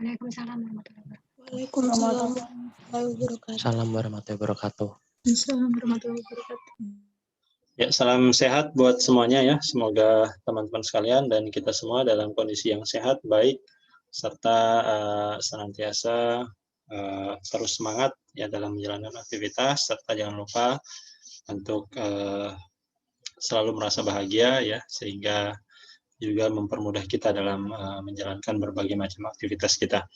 Waalaikumsalam warahmatullahi wabarakatuh. Waalaikumsalam warahmatullahi wabarakatuh. Salam warahmatullahi wabarakatuh. Assalamualaikum warahmatullahi wabarakatuh. Ya, salam sehat buat semuanya ya. Semoga teman-teman sekalian dan kita semua dalam kondisi yang sehat, baik, serta senantiasa terus semangat ya dalam menjalankan aktivitas, serta jangan lupa untuk selalu merasa bahagia ya, sehingga juga mempermudah kita dalam menjalankan berbagai macam aktivitas kita.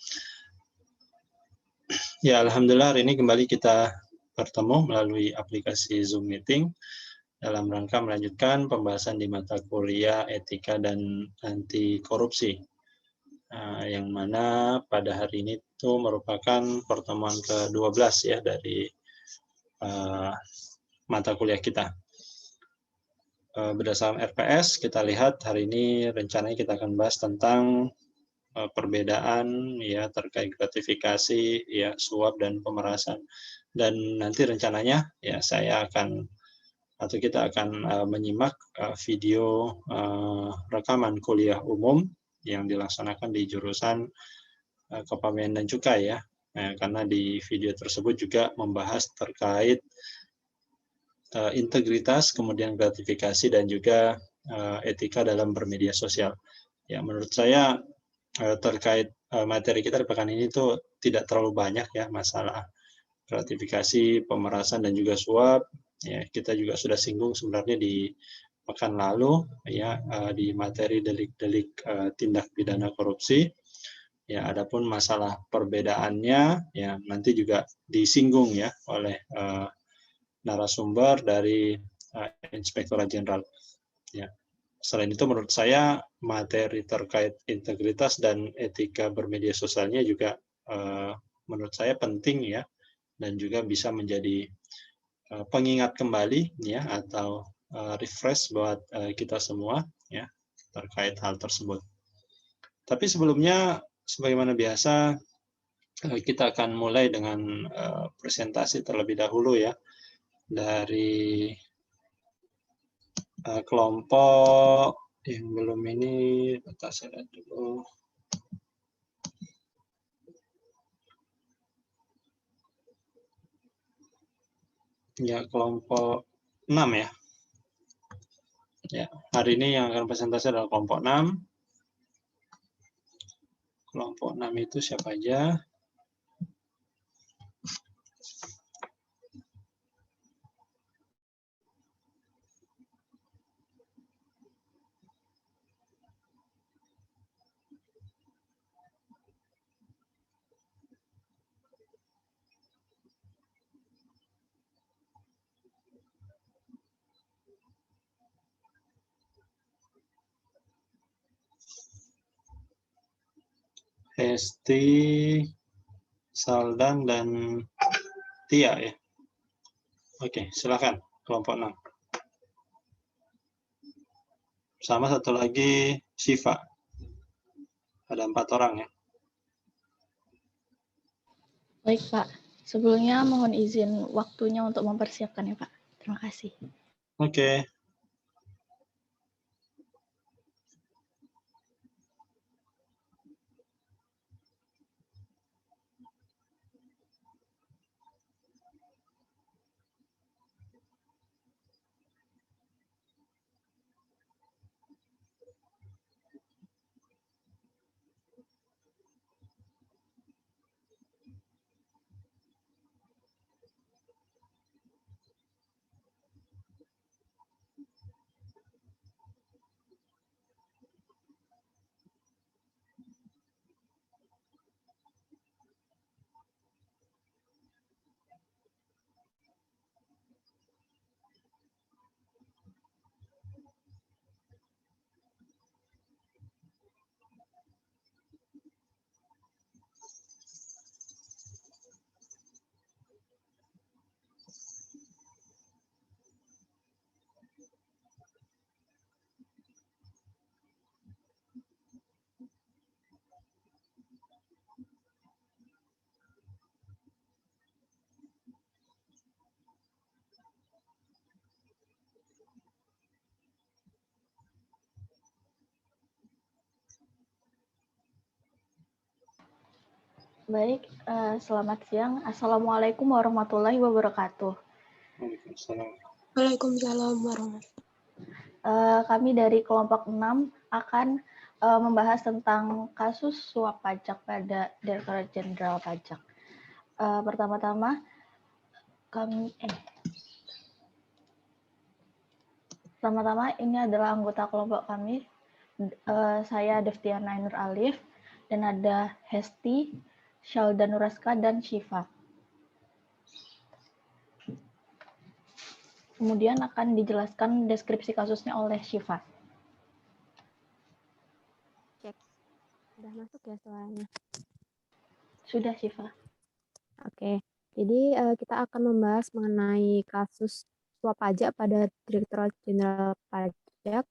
Ya, alhamdulillah hari ini kembali kita bertemu melalui aplikasi Zoom Meeting dalam rangka melanjutkan pembahasan di mata kuliah etika dan anti korupsi, yang mana pada hari ini itu merupakan pertemuan ke-12 ya dari mata kuliah kita. Berdasarkan RPS kita lihat hari ini rencananya kita akan bahas tentang perbedaan ya terkait gratifikasi ya, suap dan pemerasan, dan nanti rencananya ya kita akan menyimak video rekaman kuliah umum yang dilaksanakan di jurusan Kepegawaian dan Cukai ya, karena di video tersebut juga membahas terkait integritas, kemudian gratifikasi dan juga etika dalam bermedia sosial. Ya, menurut saya terkait materi kita di pekan ini itu tidak terlalu banyak ya masalah gratifikasi, pemerasan dan juga suap. Ya, kita juga sudah singgung sebenarnya di pekan lalu ya di materi delik-delik tindak pidana korupsi. Ya, adapun masalah perbedaannya ya nanti juga disinggung ya oleh narasumber dari Inspektorat Jenderal. Ya. Selain itu menurut saya materi terkait integritas dan etika bermedia sosialnya juga menurut saya penting ya, dan juga bisa menjadi pengingat kembali ya atau refresh buat kita semua ya terkait hal tersebut. Tapi sebelumnya sebagaimana biasa kita akan mulai dengan presentasi terlebih dahulu ya dari kelompok yang belum ini. Kita lihat dulu. Ya, kelompok 6 ya. Ya, hari ini yang akan presentasi adalah kelompok 6. Kelompok 6 itu siapa aja? Hesti, Saldan, dan Tia ya. Oke, silakan kelompok 6. Sama satu lagi Syifa. Ada 4 orang ya. Baik Pak, sebelumnya mohon izin waktunya untuk mempersiapkan ya Pak. Terima kasih. Oke. Baik, selamat siang. Assalamualaikum warahmatullahi wabarakatuh. Waalaikumsalam. Waalaikumsalam warahmatullahi Kami dari kelompok 6 akan membahas tentang kasus suap pajak pada Direktorat Jenderal Pajak. Pertama-tama ini adalah anggota kelompok kami. Saya Devtiana Nur Alif dan ada Hesti, Syalda Nuraska, dan Syifa. Kemudian akan dijelaskan deskripsi kasusnya oleh Syifa. Cek. Udah masuk ya suaranya? Sudah, Syifa. Oke. Jadi kita akan membahas mengenai kasus suap pajak pada Direktorat Jenderal Pajak.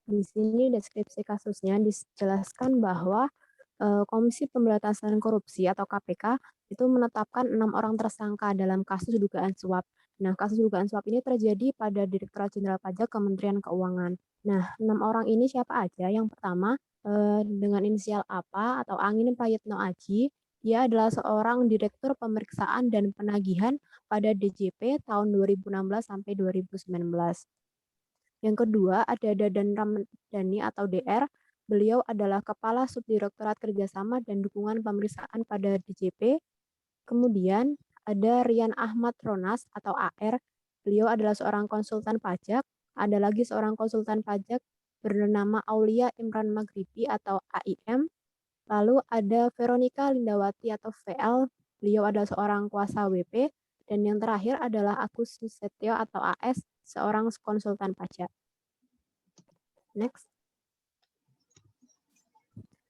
Di sini deskripsi kasusnya dijelaskan bahwa Komisi Pemberantasan Korupsi atau KPK itu menetapkan 6 orang tersangka dalam kasus dugaan suap. Nah, kasus dugaan suap ini terjadi pada Direktorat Jenderal Pajak Kementerian Keuangan. Nah, 6 orang ini siapa aja? Yang pertama, dengan inisial apa atau Angin Prayitno Aji, dia adalah seorang Direktur Pemeriksaan dan Penagihan pada DJP tahun 2016 sampai 2019. Yang kedua, ada Dadan Ramadhani atau DR. Beliau adalah Kepala Subdirektorat Kerjasama dan Dukungan Pemeriksaan pada DJP. Kemudian ada Rian Ahmad Ronas atau AR. Beliau adalah seorang konsultan pajak. Ada lagi seorang konsultan pajak bernama Aulia Imran Maghribi atau AIM. Lalu ada Veronica Lindawati atau VL. Beliau adalah seorang kuasa WP. Dan yang terakhir adalah Agus Susetyo atau AS, seorang konsultan pajak. Next.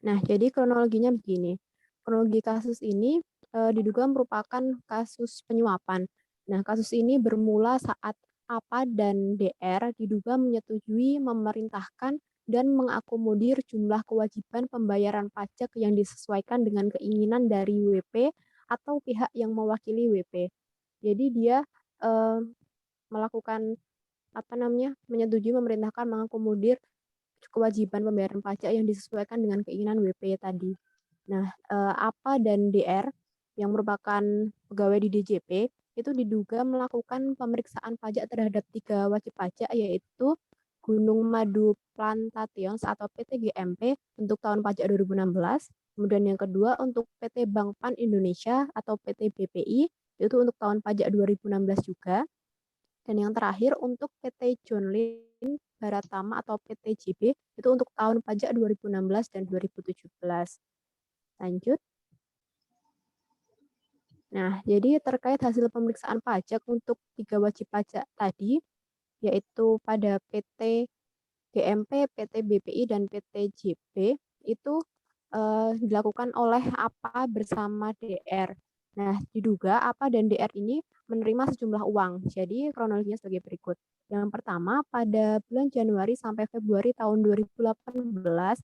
Nah, jadi kronologinya begini. Kronologi kasus ini diduga merupakan kasus penyuapan. Nah, kasus ini bermula saat APA dan DR diduga menyetujui, memerintahkan, dan mengakomodir jumlah kewajiban pembayaran pajak yang disesuaikan dengan keinginan dari WP atau pihak yang mewakili WP. Jadi dia melakukan menyetujui, memerintahkan, mengakomodir kewajiban pembayaran pajak yang disesuaikan dengan keinginan WP tadi. Nah, APA dan DR yang merupakan pegawai di DJP itu diduga melakukan pemeriksaan pajak terhadap 3 wajib pajak, yaitu Gunung Madu Plantations atau PT GMP untuk tahun pajak 2016. Kemudian yang kedua untuk PT Bank Pan Indonesia atau PT BPI itu untuk tahun pajak 2016 juga. Dan yang terakhir untuk PT John Lynn Baratama atau PT JB itu untuk tahun pajak 2016 dan 2017. Lanjut. Nah, jadi terkait hasil pemeriksaan pajak untuk 3 wajib pajak tadi, yaitu pada PT GMP, PT BPI, dan PT JB, itu dilakukan oleh APA bersama DR. Nah, diduga APA dan DR ini menerima sejumlah uang. Jadi kronologinya sebagai berikut. Yang pertama, pada bulan Januari sampai Februari tahun 2018,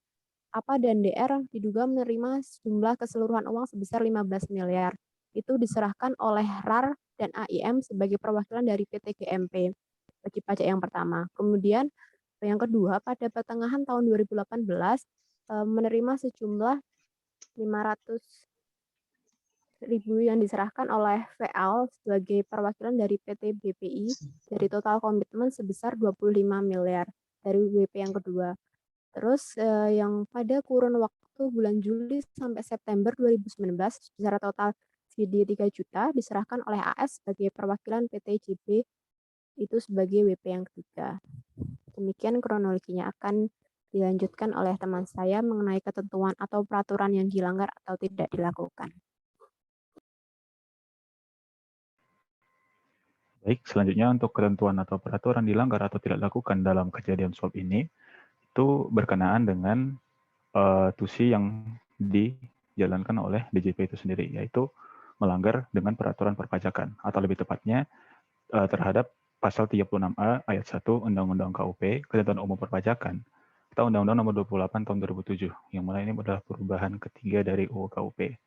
APA dan DR diduga menerima jumlah keseluruhan uang sebesar 15 miliar. Itu diserahkan oleh RAR dan AIM sebagai perwakilan dari PT GMP, wajib pajak yang pertama. Kemudian yang kedua, pada pertengahan tahun 2018, menerima sejumlah 500.000 yang diserahkan oleh VL sebagai perwakilan dari PT BPI dari total komitmen sebesar 25 miliar dari WP yang kedua. Terus yang pada kurun waktu bulan Juli sampai September 2019 secara total CD 3 juta diserahkan oleh AS sebagai perwakilan PT JB itu sebagai WP yang ketiga. Demikian kronologinya, akan dilanjutkan oleh teman saya mengenai ketentuan atau peraturan yang dilanggar atau tidak dilakukan. Baik, selanjutnya untuk ketentuan atau peraturan dilanggar atau tidak dilakukan dalam kejadian suap ini, itu berkenaan dengan tusi yang dijalankan oleh DJP itu sendiri, yaitu melanggar dengan peraturan perpajakan, atau lebih tepatnya terhadap Pasal 36A Ayat 1 Undang-Undang KUP, Ketentuan Umum Perpajakan, atau Undang-Undang Nomor 28 Tahun 2007, yang mana ini adalah perubahan ketiga dari UU KUP.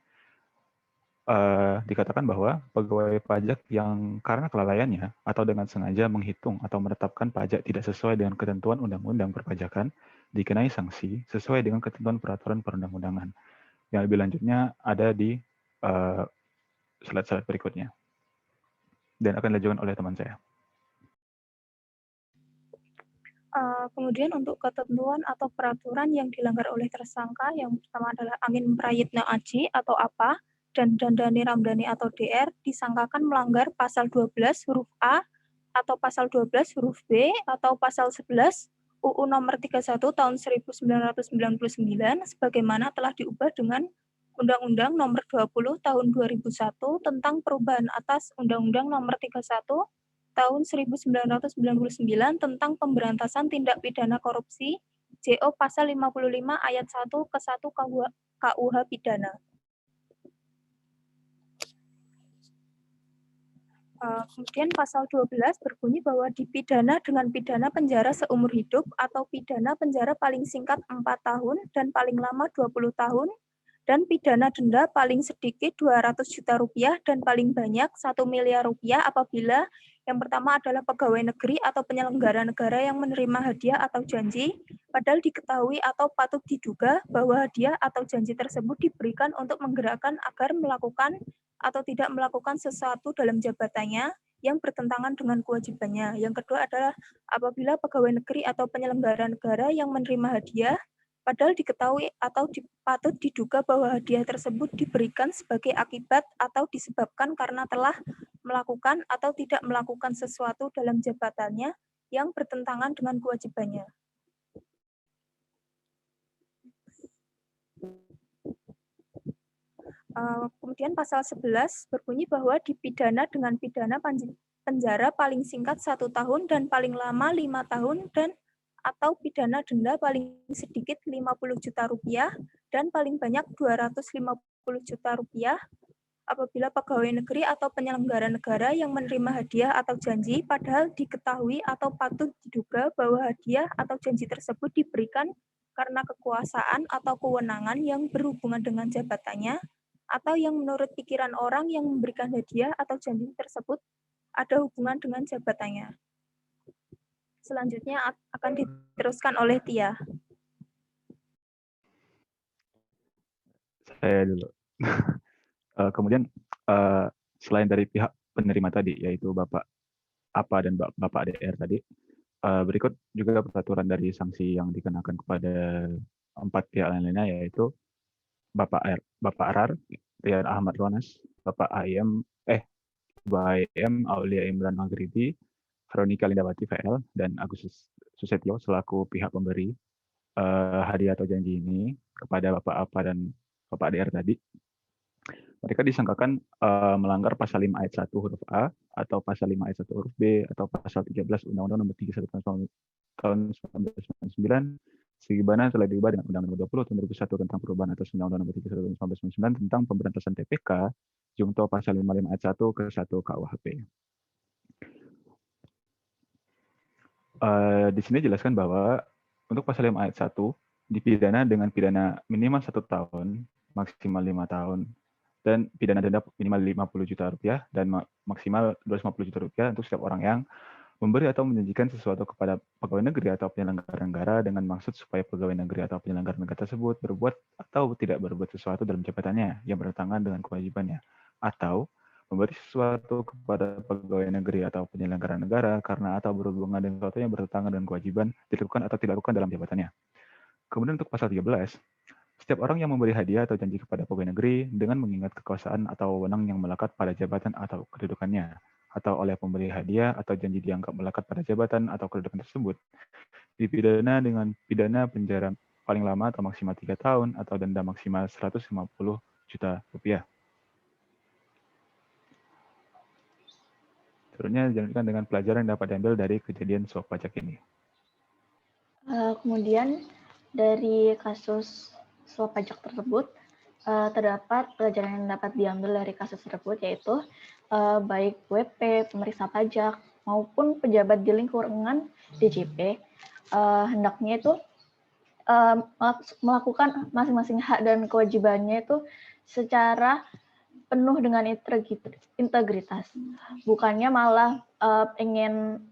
Dikatakan bahwa pegawai pajak yang karena kelalaiannya atau dengan sengaja menghitung atau menetapkan pajak tidak sesuai dengan ketentuan Undang-Undang Perpajakan dikenai sanksi sesuai dengan ketentuan peraturan perundang-undangan. Yang lebih lanjutnya ada di slide-slide berikutnya. Dan akan dilanjutkan oleh teman saya. Kemudian untuk ketentuan atau peraturan yang dilanggar oleh tersangka, yang pertama adalah Angin Prayitna Aji atau apa, dan Dandani Ramdhani atau DR disangkakan melanggar pasal 12 huruf A atau pasal 12 huruf B atau pasal 11 UU nomor 31 tahun 1999 sebagaimana telah diubah dengan Undang-Undang nomor 20 tahun 2001 tentang perubahan atas Undang-Undang nomor 31 tahun 1999 tentang pemberantasan tindak pidana korupsi JO pasal 55 ayat 1 ke 1 KUH pidana. Kemudian pasal 12 berbunyi bahwa dipidana dengan pidana penjara seumur hidup atau pidana penjara paling singkat 4 tahun dan paling lama 20 tahun dan pidana denda paling sedikit 200 juta rupiah dan paling banyak 1 miliar rupiah apabila yang pertama adalah pegawai negeri atau penyelenggara negara yang menerima hadiah atau janji, padahal diketahui atau patut diduga bahwa hadiah atau janji tersebut diberikan untuk menggerakkan agar melakukan atau tidak melakukan sesuatu dalam jabatannya yang bertentangan dengan kewajibannya. Yang kedua adalah apabila pegawai negeri atau penyelenggara negara yang menerima hadiah, padahal diketahui atau patut diduga bahwa hadiah tersebut diberikan sebagai akibat atau disebabkan karena telah melakukan atau tidak melakukan sesuatu dalam jabatannya yang bertentangan dengan kewajibannya. Kemudian pasal 11 berbunyi bahwa dipidana dengan pidana penjara paling singkat 1 tahun dan paling lama 5 tahun dan atau pidana denda paling sedikit 50 juta rupiah dan paling banyak 250 juta rupiah apabila pegawai negeri atau penyelenggara negara yang menerima hadiah atau janji padahal diketahui atau patut diduga bahwa hadiah atau janji tersebut diberikan karena kekuasaan atau kewenangan yang berhubungan dengan jabatannya atau yang menurut pikiran orang yang memberikan hadiah atau janji tersebut ada hubungan dengan jabatannya. Selanjutnya akan diteruskan oleh Tia. Saya dulu. Kemudian selain dari pihak penerima tadi, yaitu Bapak APA dan Bapak DR tadi, berikut juga peraturan dari sanksi yang dikenakan kepada 4 pihak lainnya, yaitu Bapak Arar, Rian Ahmad Ronas, Bapak AIM, Aulia Imran Maghribi, Veronica Lindawati VL, dan Agus Susetio selaku pihak pemberi hadiah atau janji ini kepada Bapak APA dan Bapak DR tadi. Mereka disangkakan melanggar pasal 5 ayat 1 huruf A atau pasal 5 ayat 1 huruf B atau pasal 13 Undang-Undang Nomor 31 tahun 1999 sebagaimana telah diubah dengan Undang-Undang Nomor 20 tahun 2001 tentang perubahan atas Undang-Undang Nomor 31 tahun 1999 tentang pemberantasan TPK junto pasal 55 ayat 1 ke 1 KUHP. Di sini jelaskan bahwa untuk pasal 5 ayat 1 dipidana dengan pidana minimal 1 tahun, maksimal 5 tahun, dan pidana denda minimal 50 juta rupiah dan maksimal 250 juta rupiah untuk setiap orang yang memberi atau menjanjikan sesuatu kepada pegawai negeri atau penyelenggara negara dengan maksud supaya pegawai negeri atau penyelenggara negara tersebut berbuat atau tidak berbuat sesuatu dalam jabatannya yang bertentangan dengan kewajibannya, atau memberi sesuatu kepada pegawai negeri atau penyelenggara negara karena atau berhubungan dengan sesuatu yang bertentangan dengan kewajiban dilakukan atau tidak dilakukan dalam jabatannya. Kemudian untuk pasal 13, setiap orang yang memberi hadiah atau janji kepada pegawai negeri dengan mengingat kekuasaan atau wewenang yang melekat pada jabatan atau kedudukannya, atau oleh pemberi hadiah atau janji dianggap melekat pada jabatan atau kedudukan tersebut, dipidana dengan pidana penjara paling lama atau maksimal 3 tahun atau denda maksimal 150 juta rupiah. Selanjutnya dilanjutkan dengan pelajaran yang dapat diambil dari kejadian suap pajak ini. Kemudian dari kasus suap pajak tersebut terdapat pelajaran yang dapat diambil dari kasus tersebut, yaitu baik WP, pemeriksa pajak maupun pejabat di lingkungan DJP hendaknya itu melakukan masing-masing hak dan kewajibannya itu secara penuh dengan integritas, bukannya malah ingin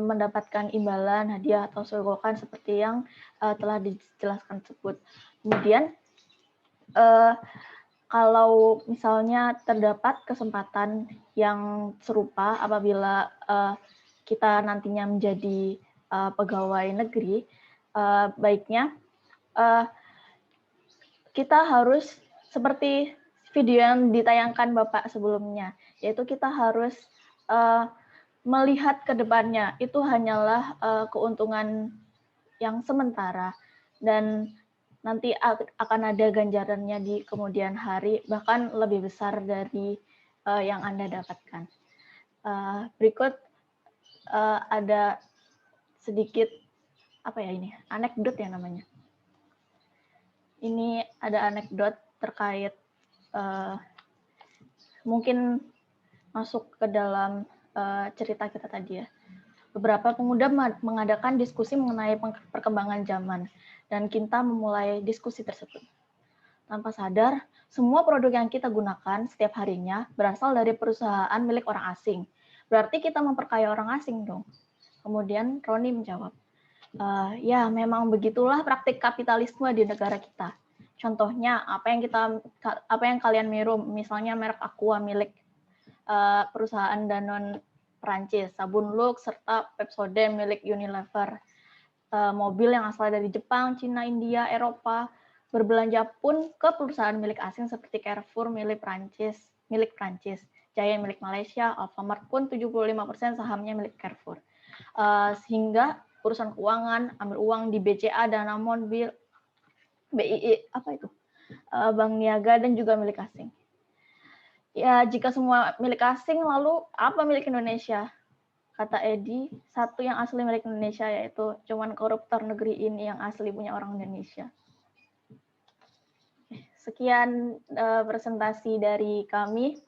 mendapatkan imbalan, hadiah atau sogokan seperti yang telah dijelaskan tersebut. Kemudian kalau misalnya terdapat kesempatan yang serupa apabila kita nantinya menjadi pegawai negeri, baiknya kita harus seperti video yang ditayangkan Bapak sebelumnya, yaitu kita harus melihat ke depannya. Itu hanyalah keuntungan yang sementara, dan nanti akan ada ganjarannya di kemudian hari, bahkan lebih besar dari yang Anda dapatkan. Berikut ada sedikit anekdot ya namanya. Ini ada anekdot terkait mungkin masuk ke dalam cerita kita tadi ya. Beberapa pemuda mengadakan diskusi mengenai perkembangan zaman, dan kita memulai diskusi tersebut. Tanpa sadar, semua produk yang kita gunakan setiap harinya berasal dari perusahaan milik orang asing. Berarti kita memperkaya orang asing dong. Kemudian Roni menjawab, ya memang begitulah praktik kapitalisme di negara kita. Contohnya apa yang kalian minum, misalnya merek Aqua milik perusahaan Danone Prancis, sabun Lux serta Pepsodent milik Unilever, mobil yang asal dari Jepang, Cina, India, Eropa, berbelanja pun ke perusahaan milik asing seperti Carrefour milik Prancis, Giant milik Malaysia, Alfamart pun 75% sahamnya milik Carrefour. Sehingga urusan keuangan, ambil uang di BCA, Danamon, BII, Bank Niaga, dan juga milik asing. Ya, jika semua milik asing, lalu apa milik Indonesia? Kata Edi, satu yang asli milik Indonesia, yaitu cuman koruptor negeri ini yang asli punya orang Indonesia. Sekian presentasi dari kami.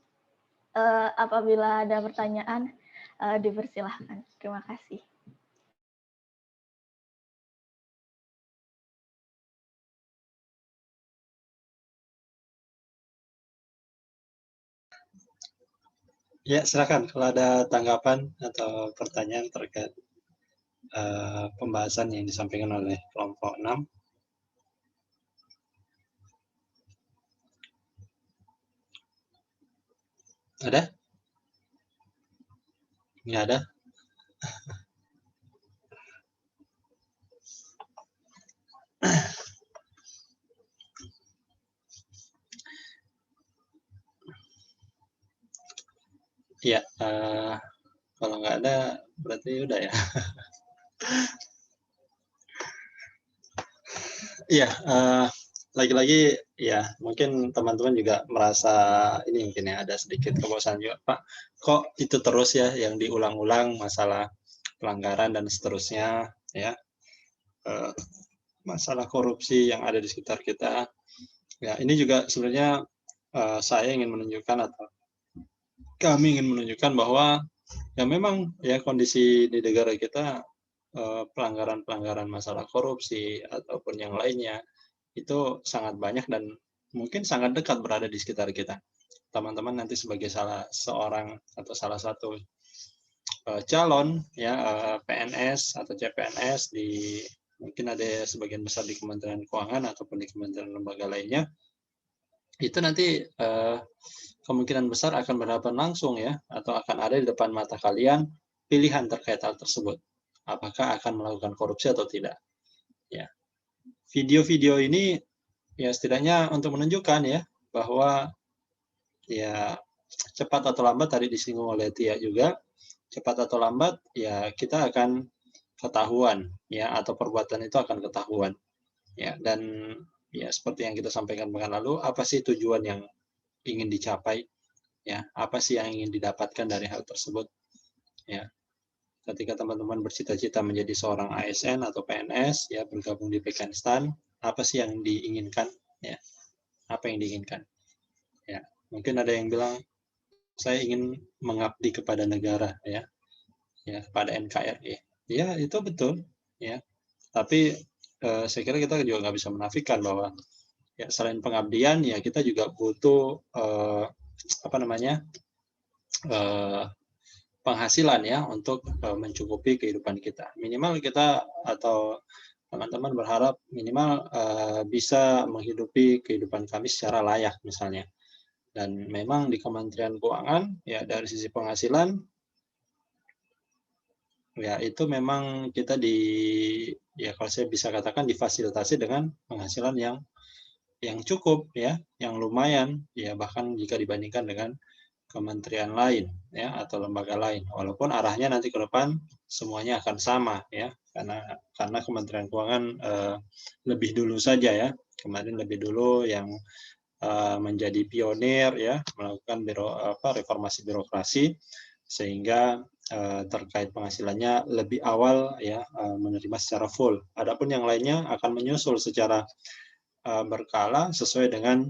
Apabila ada pertanyaan, dipersilahkan. Terima kasih. Ya, silakan kalau ada tanggapan atau pertanyaan terkait pembahasan yang disampaikan oleh kelompok 6. Ada? Nggak ada? Ya, kalau nggak ada berarti udah ya. Iya, lagi-lagi ya mungkin teman-teman juga merasa ini mungkin ya ada sedikit kebosanan juga, Pak. Kok itu terus ya yang diulang-ulang masalah pelanggaran dan seterusnya ya, masalah korupsi yang ada di sekitar kita. Ya ini juga sebenarnya saya ingin menunjukkan atau kami ingin menunjukkan bahwa ya memang ya kondisi di negara kita pelanggaran-pelanggaran masalah korupsi ataupun yang lainnya itu sangat banyak dan mungkin sangat dekat berada di sekitar kita. Teman-teman nanti sebagai salah seorang atau salah satu calon ya PNS atau CPNS di mungkin ada sebagian besar di Kementerian Keuangan ataupun di kementerian lembaga lainnya, itu nanti kemungkinan besar akan berhadapan langsung ya atau akan ada di depan mata kalian pilihan terkait hal tersebut. Apakah akan melakukan korupsi atau tidak? Ya. Video-video ini ya setidaknya untuk menunjukkan ya bahwa ya cepat atau lambat tadi disinggung oleh Tia juga, cepat atau lambat ya kita akan ketahuan ya atau perbuatan itu akan ketahuan. Ya, dan ya seperti yang kita sampaikan pekan lalu, apa sih tujuan yang ingin dicapai? Ya, apa sih yang ingin didapatkan dari hal tersebut? Ya. Ketika teman-teman bercita-cita menjadi seorang ASN atau PNS, ya bergabung di Pekenstan, apa sih yang diinginkan? Ya, apa yang diinginkan? Ya, mungkin ada yang bilang saya ingin mengabdi kepada negara, ya kepada NKRI. Ya, itu betul, ya. Tapi saya kira kita juga nggak bisa menafikan bahwa ya selain pengabdian, ya kita juga butuh penghasilan ya untuk mencukupi kehidupan kita. Minimal kita atau teman-teman berharap minimal bisa menghidupi kehidupan kami secara layak misalnya. Dan memang di Kementerian Keuangan ya dari sisi penghasilan ya itu memang kita ya kalau saya bisa katakan difasilitasi dengan penghasilan yang cukup ya, yang lumayan ya, bahkan jika dibandingkan dengan kementerian lain ya atau lembaga lain, walaupun arahnya nanti ke depan semuanya akan sama ya, karena Kementerian Keuangan lebih dulu saja ya, kemarin lebih dulu yang menjadi pionir ya, melakukan reformasi birokrasi, sehingga terkait penghasilannya lebih awal ya menerima secara full. Adapun yang lainnya akan menyusul secara berkala sesuai dengan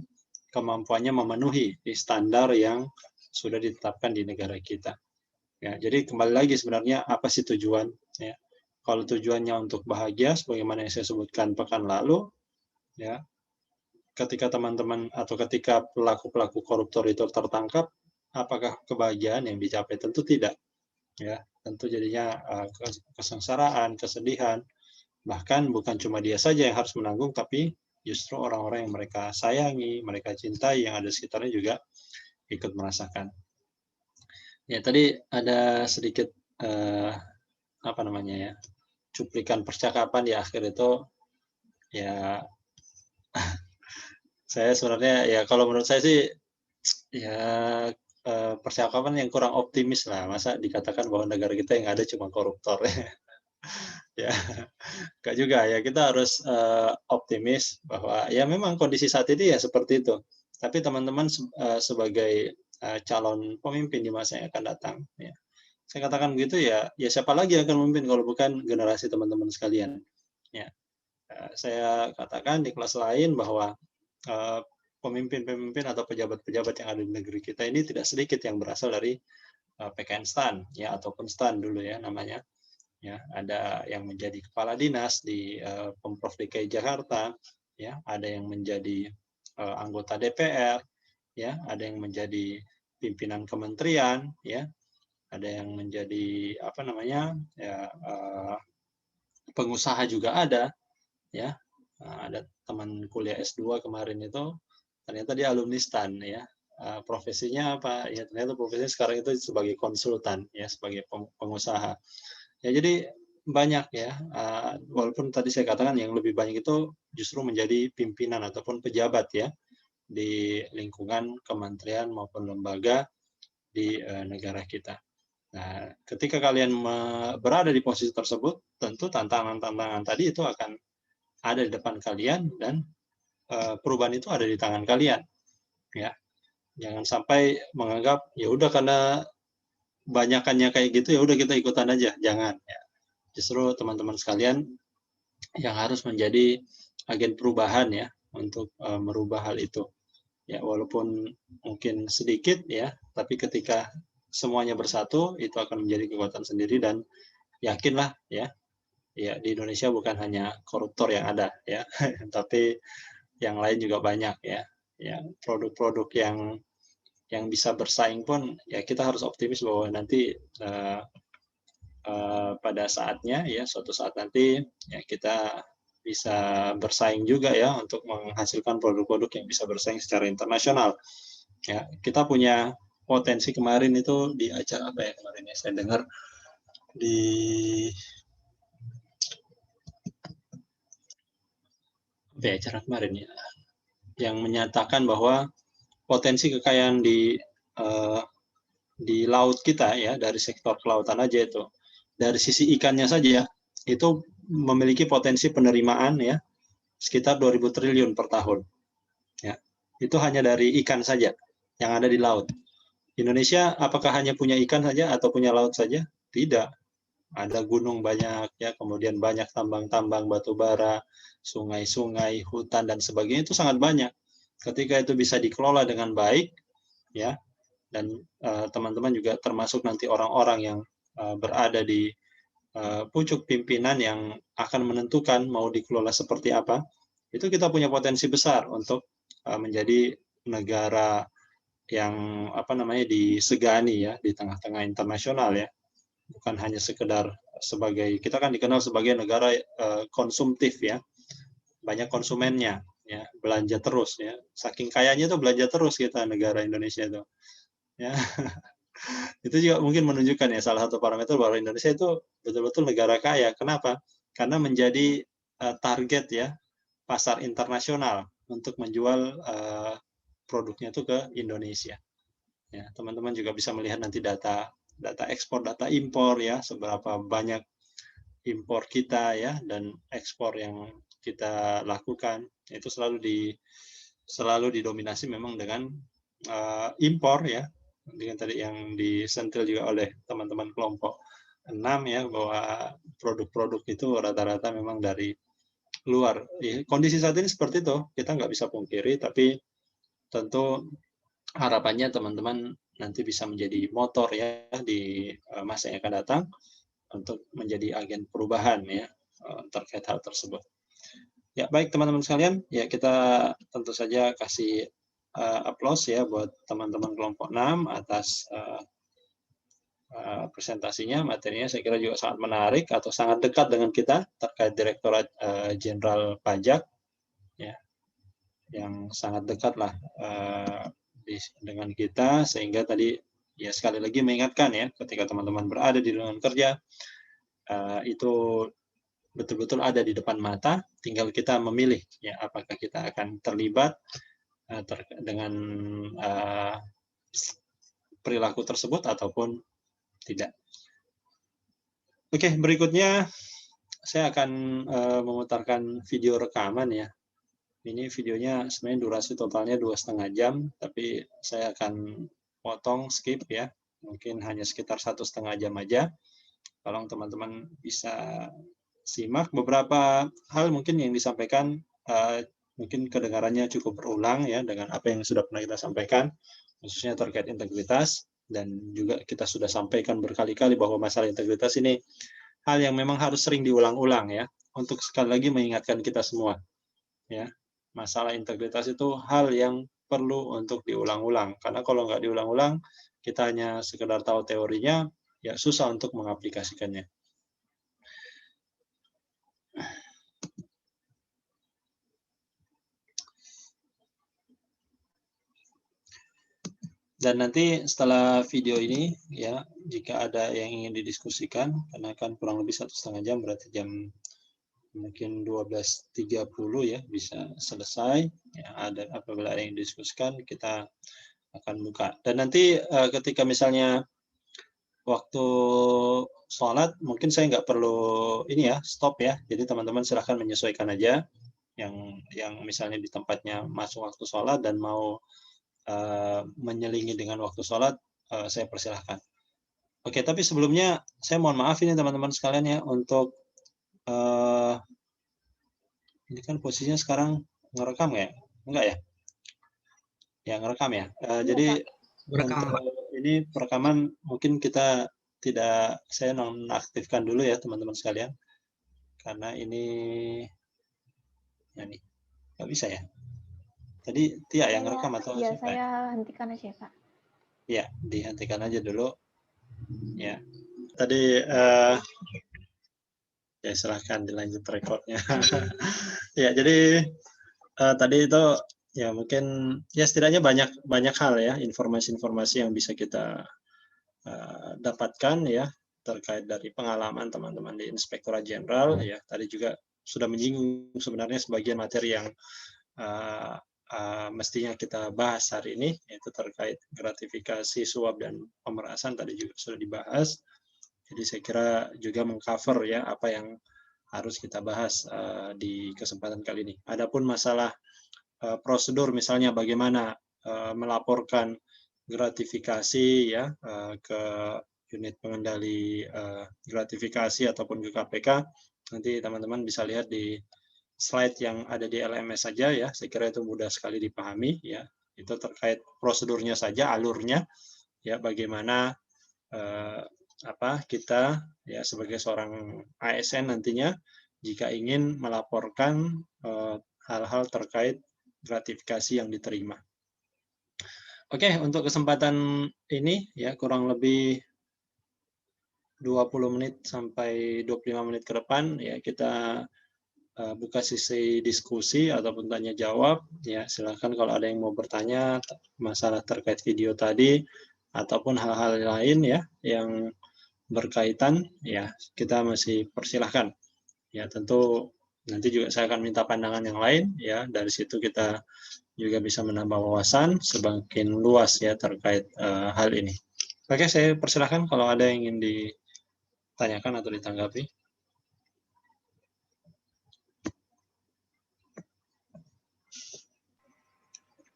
kemampuannya memenuhi standar yang sudah ditetapkan di negara kita. Ya, jadi kembali lagi sebenarnya apa sih tujuan? Ya, kalau tujuannya untuk bahagia, sebagaimana yang saya sebutkan pekan lalu, ya, ketika teman-teman atau ketika pelaku-pelaku koruptor itu tertangkap, apakah kebahagiaan yang dicapai? Tentu tidak. Ya, tentu jadinya kesengsaraan, kesedihan. Bahkan bukan cuma dia saja yang harus menanggung, tapi justru orang-orang yang mereka sayangi, mereka cintai, yang ada di sekitarnya juga ikut merasakan. Ya, tadi ada sedikit cuplikan percakapan di akhir itu ya. Saya sebenarnya ya kalau menurut saya sih ya percakapan yang kurang optimis lah. Masa dikatakan bahwa negara kita yang ada cuma koruptor. Ya, enggak juga ya. Kita harus optimis bahwa ya memang kondisi saat ini ya seperti itu. Tapi teman-teman sebagai calon pemimpin di masa yang akan datang, ya, saya katakan begitu ya siapa lagi yang akan memimpin kalau bukan generasi teman-teman sekalian. Ya, saya katakan di kelas lain bahwa pemimpin-pemimpin atau pejabat-pejabat yang ada di negeri kita ini tidak sedikit yang berasal dari PKN STAN ya ataupun STAN dulu ya namanya. Ya, ada yang menjadi kepala dinas di Pemprov DKI Jakarta, ya, ada yang menjadi anggota DPR, ya, ada yang menjadi pimpinan kementerian, ya, ada yang menjadi pengusaha juga ada, ya, ada teman kuliah S2 kemarin itu ternyata dia alumni STAN, ya, profesinya apa? Ya ternyata profesinya sekarang itu sebagai konsultan, ya, sebagai pengusaha. Ya jadi banyak ya, walaupun tadi saya katakan yang lebih banyak itu justru menjadi pimpinan ataupun pejabat ya di lingkungan kementerian maupun lembaga di negara kita. Nah, ketika kalian berada di posisi tersebut, tentu tantangan-tantangan tadi itu akan ada di depan kalian dan perubahan itu ada di tangan kalian. Ya, jangan sampai menganggap ya udah karena banyakannya kayak gitu ya udah kita ikutan aja, jangan. Ya. Justru teman-teman sekalian yang harus menjadi agen perubahan ya untuk merubah hal itu. Ya, walaupun mungkin sedikit ya, tapi ketika semuanya bersatu itu akan menjadi kekuatan sendiri dan yakinlah ya di Indonesia bukan hanya koruptor yang ada ya, tapi yang lain juga banyak ya. Ya, produk-produk yang bisa bersaing pun ya kita harus optimis bahwa nanti pada saatnya ya suatu saat nanti ya kita bisa bersaing juga ya untuk menghasilkan produk-produk yang bisa bersaing secara internasional. Ya, kita punya potensi kemarin itu di acara apa ya kemarin ya saya dengar di acara kemarin ya yang menyatakan bahwa potensi kekayaan di laut kita ya dari sektor kelautan aja itu dari sisi ikannya saja itu memiliki potensi penerimaan ya sekitar 2.000 triliun per tahun. Ya. Itu hanya dari ikan saja yang ada di laut. Indonesia apakah hanya punya ikan saja atau punya laut saja? Tidak. Ada gunung banyak ya, kemudian banyak tambang-tambang batu bara, sungai-sungai, hutan dan sebagainya itu sangat banyak. Ketika itu bisa dikelola dengan baik ya dan teman-teman juga termasuk nanti orang-orang yang berada di pucuk pimpinan yang akan menentukan mau dikelola seperti apa, itu kita punya potensi besar untuk menjadi negara yang disegani ya di tengah-tengah internasional ya, bukan hanya sekedar sebagai kita kan dikenal sebagai negara konsumtif ya, banyak konsumennya ya, belanja terus ya. Saking kayanya tuh belanja terus kita negara Indonesia itu. Ya. Itu juga mungkin menunjukkan ya salah satu parameter bahwa Indonesia itu betul-betul negara kaya. Kenapa? Karena menjadi target ya pasar internasional untuk menjual produknya itu ke Indonesia. Ya, teman-teman juga bisa melihat nanti data ekspor, data impor ya, seberapa banyak impor kita ya dan ekspor yang kita lakukan itu selalu didominasi memang dengan impor ya. Dengan tadi yang disentil juga oleh teman-teman kelompok 6 ya, bahwa produk-produk itu rata-rata memang dari luar. Kondisi saat ini seperti itu, kita nggak bisa pungkiri, tapi tentu harapannya teman-teman nanti bisa menjadi motor ya di masa yang akan datang untuk menjadi agen perubahan ya terkait hal tersebut. Ya baik teman-teman sekalian, ya kita tentu saja kasih aplaus ya buat teman-teman kelompok 6 atas presentasinya, materinya saya kira juga sangat menarik atau sangat dekat dengan kita terkait Direktorat Jenderal Pajak ya, yang sangat dekat lah dengan kita, sehingga tadi ya sekali lagi mengingatkan ya ketika teman-teman berada di lingkungan kerja itu betul-betul ada di depan mata, tinggal kita memilih ya apakah kita akan terlibat dengan perilaku tersebut ataupun tidak. Oke, berikutnya saya akan memutarkan video rekaman ya. Ini videonya sebenarnya durasi totalnya 2,5 jam, tapi saya akan potong, skip ya. Mungkin hanya sekitar 1,5 jam aja. Tolong teman-teman bisa simak beberapa hal mungkin yang disampaikan, mungkin kedengarannya cukup berulang ya dengan apa yang sudah pernah kita sampaikan, khususnya terkait integritas, dan juga kita sudah sampaikan berkali-kali bahwa masalah integritas ini hal yang memang harus sering diulang-ulang ya, untuk sekali lagi mengingatkan kita semua ya, masalah integritas itu hal yang perlu untuk diulang-ulang, karena kalau nggak diulang-ulang kita hanya sekedar tahu teorinya ya susah untuk mengaplikasikannya. Dan nanti setelah video ini ya, jika ada yang ingin didiskusikan, karena kan kurang lebih 1,5 jam, berarti jam mungkin 12.30 ya bisa selesai ya, ada apabila ada yang didiskusikan kita akan buka. Dan nanti ketika misalnya waktu sholat mungkin saya nggak perlu ini ya stop ya, jadi teman-teman silahkan menyesuaikan aja yang misalnya di tempatnya masuk waktu sholat dan mau menyelingi dengan waktu sholat, saya persilahkan. Oke, tapi sebelumnya saya mohon maaf ini teman-teman sekalian ya untuk ini kan posisinya sekarang ngerekam ya? Enggak ya? Ya ngerekam ya. Jadi untuk ini perekaman mungkin kita tidak, saya nonaktifkan dulu ya teman-teman sekalian, karena ini ya nih nggak bisa ya. Tadi Tia yang ngerekam atau iya, siapa? saya hentikan aja Pak. Ya, dihentikan aja dulu. Ya, tadi ya silahkan dilanjut rekodnya. Ya, jadi tadi itu ya mungkin ya setidaknya banyak hal ya, informasi-informasi yang bisa kita dapatkan ya terkait dari pengalaman teman-teman di Inspektorat Jenderal ya. Tadi juga sudah menyinggung sebenarnya sebagian materi yang mestinya kita bahas hari ini, yaitu terkait gratifikasi, suap, dan pemerasan tadi juga sudah dibahas. Jadi saya kira juga mengcover ya apa yang harus kita bahas di kesempatan kali ini. Adapun masalah prosedur misalnya bagaimana melaporkan gratifikasi ya ke unit pengendali gratifikasi ataupun ke KPK, nanti teman-teman bisa lihat di slide yang ada di LMS saja ya, saya kira itu mudah sekali dipahami ya. Itu terkait prosedurnya saja, alurnya ya, bagaimana kita ya sebagai seorang ASN nantinya jika ingin melaporkan hal-hal terkait gratifikasi yang diterima. Oke, untuk kesempatan ini ya kurang lebih 20 menit sampai 25 menit ke depan ya kita buka sesi diskusi ataupun tanya jawab. Ya, silakan kalau ada yang mau bertanya masalah terkait video tadi ataupun hal-hal lain ya yang berkaitan, ya kita masih persilahkan. Ya, tentu nanti juga saya akan minta pandangan yang lain ya, dari situ kita juga bisa menambah wawasan semakin luas ya terkait hal ini. Oke, saya persilahkan kalau ada yang ingin ditanyakan atau ditanggapi.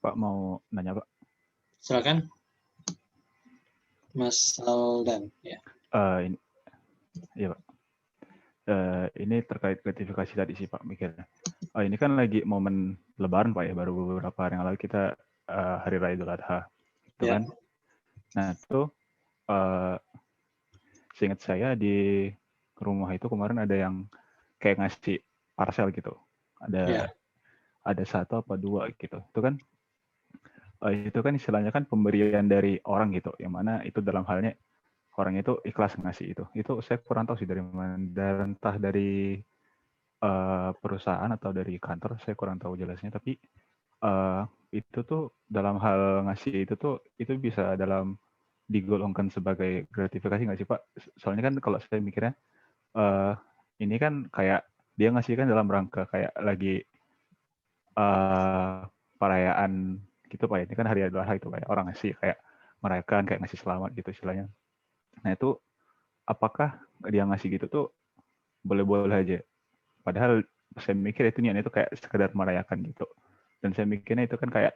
Pak mau nanya, Pak? Silakan, Mas Aldan. Ya. Ini, iya Pak. Ini terkait gratifikasi tadi sih Pak mikirnya. Ini kan lagi momen Lebaran Pak ya, baru beberapa hari yang lalu kita Hari Raya Idul Adha, gitu kan? Nah itu seingat saya di rumah itu kemarin ada yang kayak ngasih parcel gitu, ada 1 apa 2 gitu. Itu kan istilahnya kan pemberian dari orang gitu, yang mana itu dalam halnya orang itu ikhlas ngasih itu. Itu saya kurang tahu sih dari mana, dan entah dari perusahaan atau dari kantor, saya kurang tahu jelasnya. Tapi itu tuh dalam hal ngasih itu bisa digolongkan sebagai gratifikasi nggak sih Pak? Soalnya kan kalau saya mikirnya ini kan kayak dia ngasih kan dalam rangka kayak lagi perayaan gitu Pak. Ini kan Hari Idul Adha itu kayak orang ngasih kayak merayakan, kayak ngasih selamat gitu istilahnya. Nah itu apakah dia ngasih gitu tuh boleh-boleh aja? Padahal saya mikir itu niatnya itu kayak sekedar merayakan gitu. Dan saya mikirnya itu kan kayak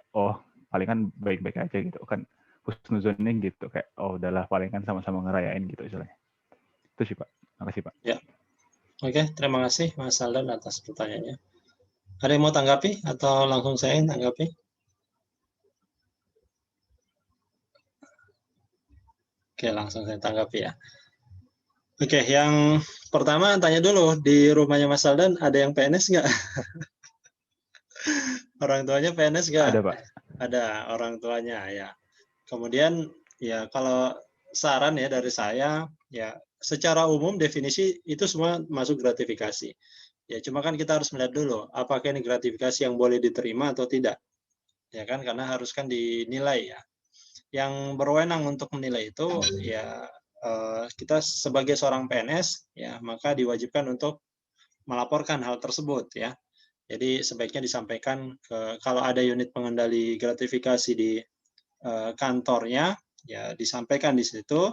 palingan baik-baik aja gitu kan, husnuzonin gitu, kayak udahlah palingan sama-sama ngerayain gitu istilahnya. Itu sih Pak. Makasih Pak. Ya. Oke, terima kasih Mas Aldan atas pertanyaannya. Ada yang mau tanggapi atau langsung saya yang tanggapi? Oke, langsung saya tanggapi ya. Oke, yang pertama tanya dulu, di rumahnya Mas Aldan ada yang PNS nggak? Orang tuanya PNS nggak? Ada Pak. Ada orang tuanya ya. Kemudian ya kalau saran ya dari saya ya, secara umum definisi itu semua masuk gratifikasi. Ya cuma kan kita harus melihat dulu apakah ini gratifikasi yang boleh diterima atau tidak. Ya kan, karena harus kan dinilai ya. Yang berwenang untuk menilai itu ya kita sebagai seorang PNS ya, maka diwajibkan untuk melaporkan hal tersebut ya. Jadi sebaiknya disampaikan kalau ada unit pengendali gratifikasi di kantornya ya, disampaikan di situ,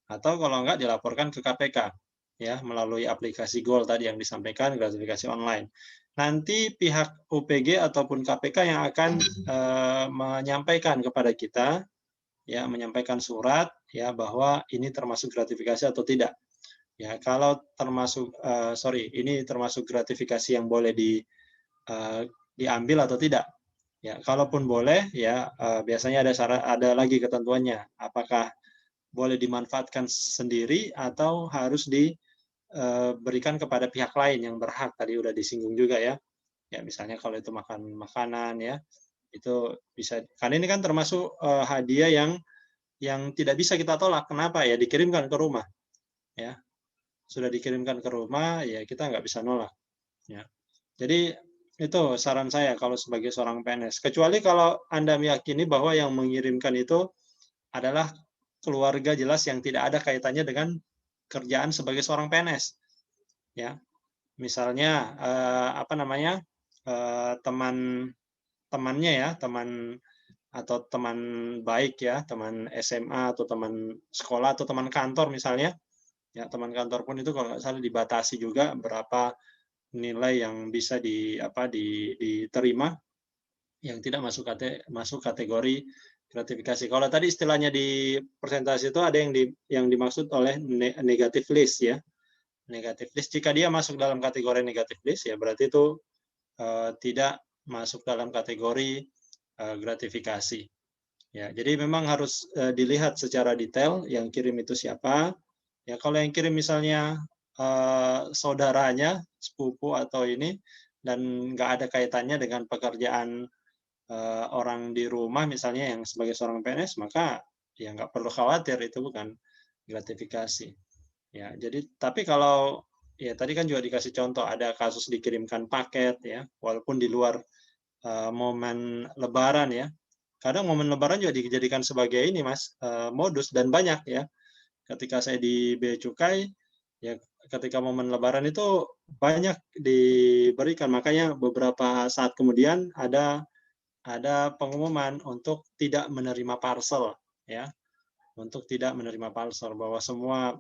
atau kalau enggak dilaporkan ke KPK ya melalui aplikasi Goal tadi yang disampaikan, gratifikasi online. Nanti pihak UPG ataupun KPK yang akan menyampaikan kepada kita ya, menyampaikan surat ya bahwa ini termasuk gratifikasi atau tidak. Ya, kalau termasuk ini termasuk gratifikasi yang boleh diambil atau tidak. Ya, kalaupun boleh ya biasanya ada lagi ketentuannya. Apakah boleh dimanfaatkan sendiri atau harus diberikan kepada pihak lain yang berhak, tadi udah disinggung juga ya. Ya, misalnya kalau itu makan makanan ya, itu bisa, karena ini kan termasuk hadiah yang tidak bisa kita tolak. Kenapa ya? Dikirimkan ke rumah ya, sudah dikirimkan ke rumah ya, kita nggak bisa nolak ya. Jadi itu saran saya kalau sebagai seorang PNS, kecuali kalau Anda meyakini bahwa yang mengirimkan itu adalah keluarga jelas yang tidak ada kaitannya dengan kerjaan sebagai seorang PNS ya. Misalnya temannya ya, teman atau teman baik ya, teman SMA atau teman sekolah atau teman kantor misalnya. Ya, teman kantor pun itu kalau nggak salah dibatasi juga berapa nilai yang bisa diterima yang tidak masuk kategori gratifikasi. Kalau tadi istilahnya di presentasi itu ada yang dimaksud oleh negative list ya. Negative list, jika dia masuk dalam kategori negative list ya berarti itu tidak masuk dalam kategori gratifikasi. Ya, jadi memang harus dilihat secara detail yang kirim itu siapa. Ya, kalau yang kirim misalnya saudaranya, sepupu atau ini, dan nggak ada kaitannya dengan pekerjaan orang di rumah misalnya yang sebagai seorang PNS, maka ya nggak perlu khawatir, itu bukan gratifikasi. Ya, jadi tapi kalau ya tadi kan juga dikasih contoh ada kasus dikirimkan paket ya, walaupun di luar momen Lebaran ya. Kadang momen Lebaran juga dijadikan sebagai ini Mas, modus dan banyak ya. Ketika saya di Bea Cukai ya, ketika momen Lebaran itu banyak diberikan, makanya beberapa saat kemudian ada pengumuman untuk tidak menerima parcel ya, untuk tidak menerima parcel, bahwa semua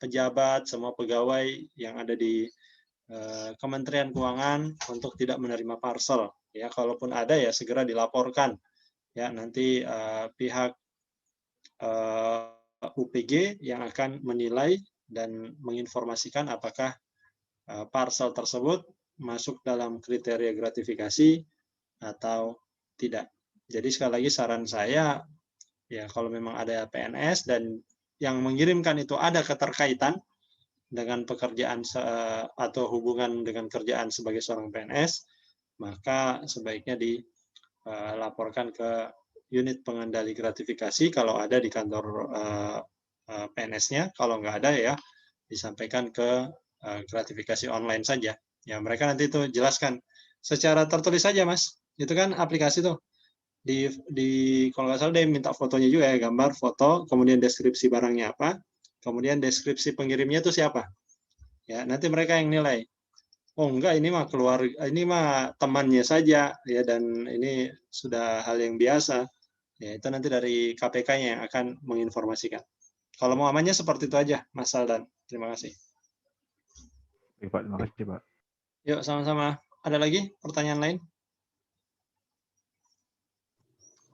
pejabat, semua pegawai yang ada di Kementerian Keuangan untuk tidak menerima parcel ya, kalaupun ada ya segera dilaporkan ya, nanti pihak UPG yang akan menilai dan menginformasikan apakah parcel tersebut masuk dalam kriteria gratifikasi atau tidak. Jadi sekali lagi saran saya, ya kalau memang ada PNS dan yang mengirimkan itu ada keterkaitan dengan pekerjaan atau hubungan dengan kerjaan sebagai seorang PNS, maka sebaiknya dilaporkan ke unit pengendali gratifikasi kalau ada di kantor PNS-nya. Kalau nggak ada ya disampaikan ke gratifikasi online saja. Ya mereka nanti itu jelaskan secara tertulis saja Mas. Itu kan aplikasi tuh. Di kalau nggak salah dia minta fotonya juga ya, gambar, foto, kemudian deskripsi barangnya apa, kemudian deskripsi pengirimnya itu siapa. Ya nanti mereka yang nilai. Oh enggak, ini mah keluarga, ini mah temannya saja ya, dan ini sudah hal yang biasa. Ya itu nanti dari KPK-nya yang akan menginformasikan. Kalau mau amannya seperti itu aja, Mas Saldan. Terima kasih. Oke, Pak, terima kasih, Pak. Yuk, sama-sama. Ada lagi pertanyaan lain?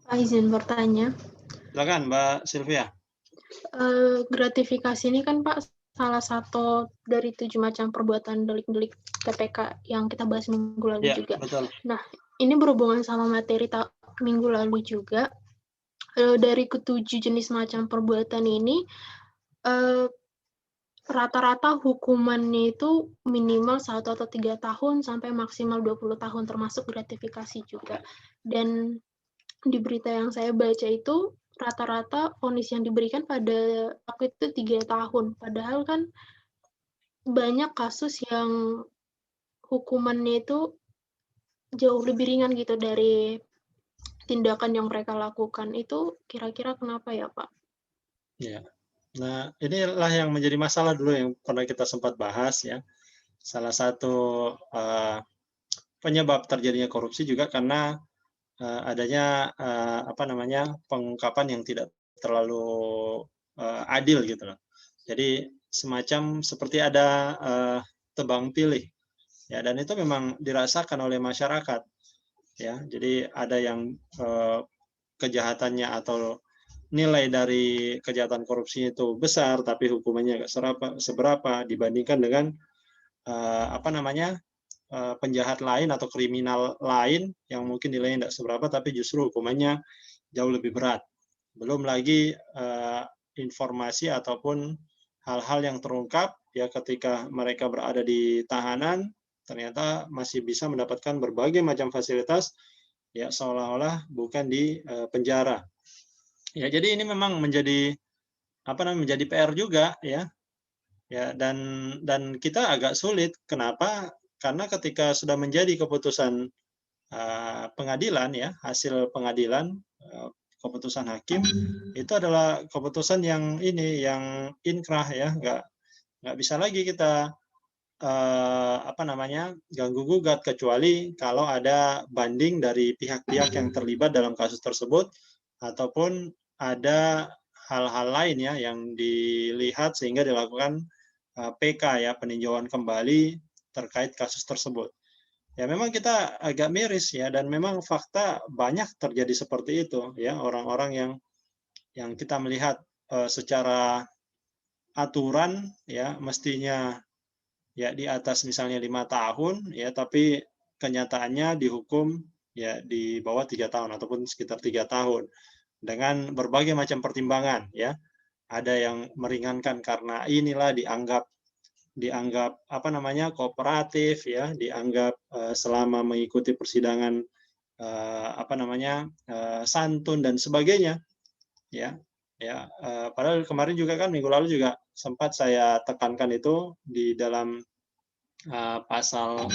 Pak, izin bertanya. Silakan, Mbak Sylvia. Gratifikasi ini kan Pak salah satu dari 7 macam perbuatan delik-delik TPK yang kita bahas minggu lalu Ya, juga. betul. Nah, ini berhubungan sama materi minggu lalu juga. Dari ketujuh jenis macam perbuatan ini, rata-rata hukumannya itu minimal 1 atau 3 tahun sampai maksimal 20 tahun, termasuk gratifikasi juga. Dan di berita yang saya baca itu, rata-rata vonis yang diberikan pada waktu itu 3 tahun. Padahal kan banyak kasus yang hukumannya itu jauh lebih ringan gitu dari tindakan yang mereka lakukan. Itu kira-kira kenapa ya, Pak? Ya. Nah, inilah yang menjadi masalah dulu yang pernah kita sempat bahas ya. Salah satu penyebab terjadinya korupsi juga karena adanya pengungkapan yang tidak terlalu adil gitu loh. Jadi semacam seperti ada tebang pilih ya, dan itu memang dirasakan oleh masyarakat ya. Jadi ada yang kejahatannya atau nilai dari kejahatan korupsi itu besar tapi hukumannya nggak seberapa dibandingkan dengan penjahat lain atau kriminal lain yang mungkin nilainya tidak seberapa tapi justru hukumannya jauh lebih berat. Belum lagi informasi ataupun hal-hal yang terungkap ya ketika mereka berada di tahanan ternyata masih bisa mendapatkan berbagai macam fasilitas ya, seolah-olah bukan di penjara. Ya, jadi ini memang menjadi menjadi PR juga ya. Ya, dan kita agak sulit. Kenapa? Karena ketika sudah menjadi keputusan pengadilan ya, hasil pengadilan keputusan hakim itu adalah keputusan yang inkrah ya, nggak bisa lagi kita ganggu gugat kecuali kalau ada banding dari pihak-pihak yang terlibat dalam kasus tersebut ataupun ada hal-hal lain ya yang dilihat sehingga dilakukan PK ya, peninjauan kembali terkait kasus tersebut. Ya memang kita agak miris ya, dan memang fakta banyak terjadi seperti itu ya, orang-orang yang kita melihat secara aturan ya mestinya ya di atas misalnya 5 tahun ya, tapi kenyataannya dihukum ya di bawah 3 tahun ataupun sekitar 3 tahun dengan berbagai macam pertimbangan ya. Ada yang meringankan karena inilah dianggap kooperatif ya, dianggap selama mengikuti persidangan santun dan sebagainya ya. Padahal kemarin juga kan minggu lalu juga sempat saya tekankan itu di dalam pasal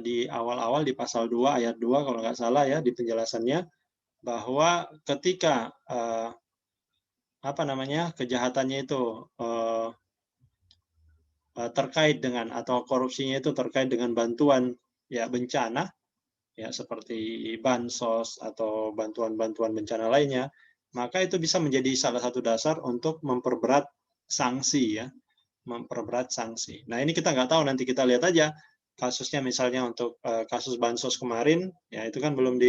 di awal-awal di pasal 2 ayat 2 kalau nggak salah ya di penjelasannya, bahwa ketika kejahatannya itu terkait dengan atau korupsinya itu terkait dengan bantuan ya bencana ya seperti bansos atau bantuan-bantuan bencana lainnya, maka itu bisa menjadi salah satu dasar untuk memperberat sanksi ya, memperberat sanksi. Nah ini kita nggak tahu, nanti kita lihat aja kasusnya, misalnya untuk kasus bansos kemarin ya itu kan belum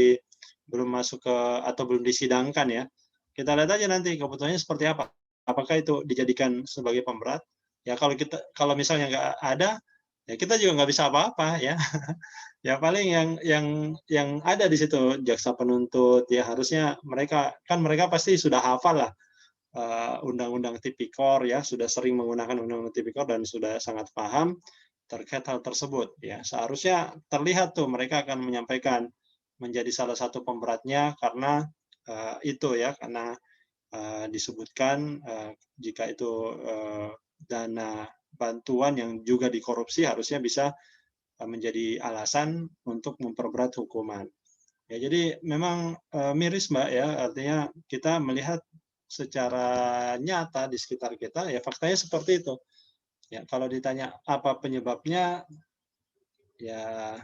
masuk ke atau belum disidangkan ya. Kita lihat aja nanti keputusannya seperti apa. Apakah itu dijadikan sebagai pemberat? Ya kalau misalnya nggak ada, ya kita juga nggak bisa apa-apa ya. Ya paling yang ada di situ jaksa penuntut ya, harusnya mereka pasti sudah hafal lah undang-undang tipikor ya, sudah sering menggunakan undang-undang tipikor dan sudah sangat paham terkait hal tersebut ya. Seharusnya terlihat tuh mereka akan menyampaikan menjadi salah satu pemberatnya karena itu ya, karena disebutkan jika itu dana bantuan yang juga dikorupsi harusnya bisa menjadi alasan untuk memperberat hukuman. Ya, jadi memang miris Mbak ya, artinya kita melihat secara nyata di sekitar kita ya faktanya seperti itu. Ya, kalau ditanya apa penyebabnya, ya